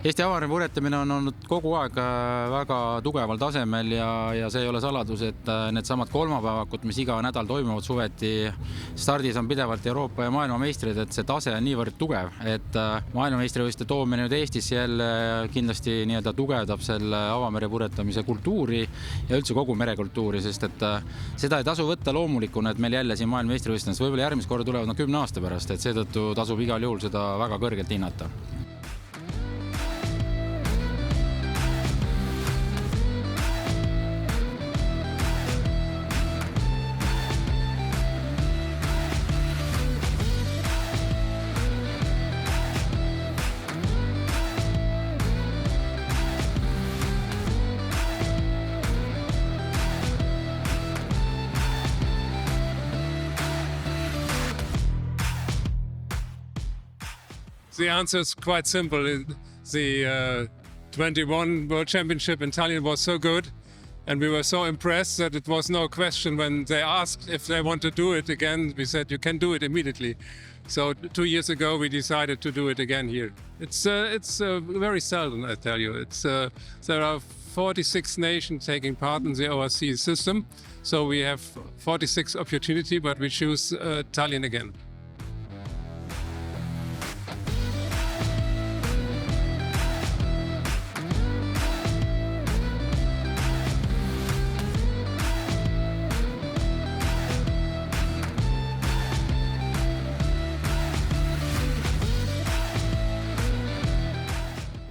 Eesti avarepuretamine on olnud kogu aeg väga tugeval tasemel ja see ei ole saladus, et need samad kolmapäevakud, mis iga nädal toimuvad suveti, stardis on pidevalt Euroopa ja maailmameistrid, et see tase on niivõrd tugev, et maailmameistrivõistluste toomine nüüd Eestisse jälle kindlasti tugevdab selle avamere puretamise kultuuri ja üldse kogu merekultuuri, sest et seda ei tasu võtta loomulikuna, et meil jälle siin maailmameistrivõistluses võib-olla järgmist korda tulevad 10 aasta pärast, et seetõttu tasub igal juhul seda väga kõrgelt hinnata. The answer is quite simple. The 21 World Championship in Tallinn was so good and we were so impressed that it was no question when they asked if they want to do it again. We said you can do it immediately. So 2 years ago we decided to do it again here. It's very seldom, I tell you. There are 46 nations taking part in the ORC system. So we have 46 opportunity, but we choose Tallinn again.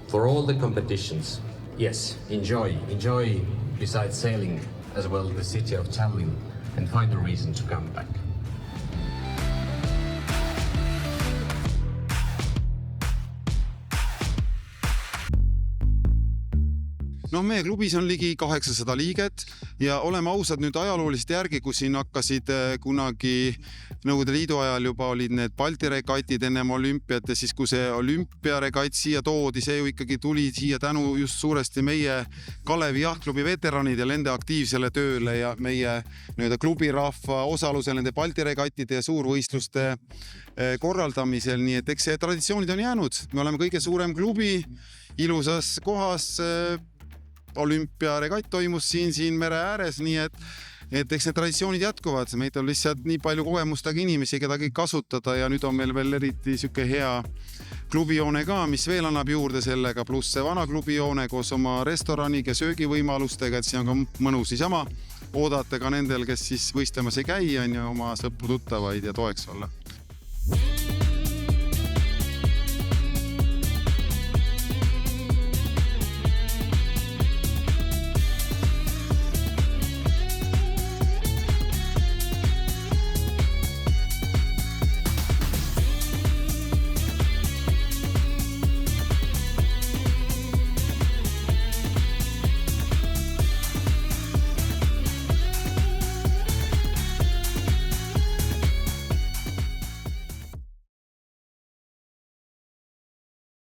For all the competitions, yes, enjoy besides sailing as well the city of Tallinn and find a reason to come back. No, meie klubis on ligi 800 liiget ja oleme ausad nüüd ajaloolist järgi, kus siin hakkasid kunagi Nõukogude Liidu ajal juba olid need Balti regatid ennem olümpiat ja siis kui see olümpiaregatt siia toodi, see ju ikkagi tuli siia tänu just suuresti meie Kalevi jahtklubi veteranid ja nende aktiivsele tööle ja meie klubirahva osalusel nende Balti regatide ja suurvõistluste korraldamisel, nii et eks see traditsioonid on jäänud. Me oleme kõige suurem klubi ilusas kohas. Olümpiaregatt toimus siin mere ääres, nii et eks need traditsioonid jätkuvad. Meid on lihtsalt nii palju kogemustega inimesi, keda kõik kasutada ja nüüd on meil veel eriti siuke hea klubijoone ka, mis veel annab juurde sellega, pluss see vana klubijoone koos oma restoraniga ja söögivõimalustega, et see on ka mõnus niisama oodata ka nendel, kes siis võistlemas ei käi, on ju oma sõpru tuttavaid ja toeks olla.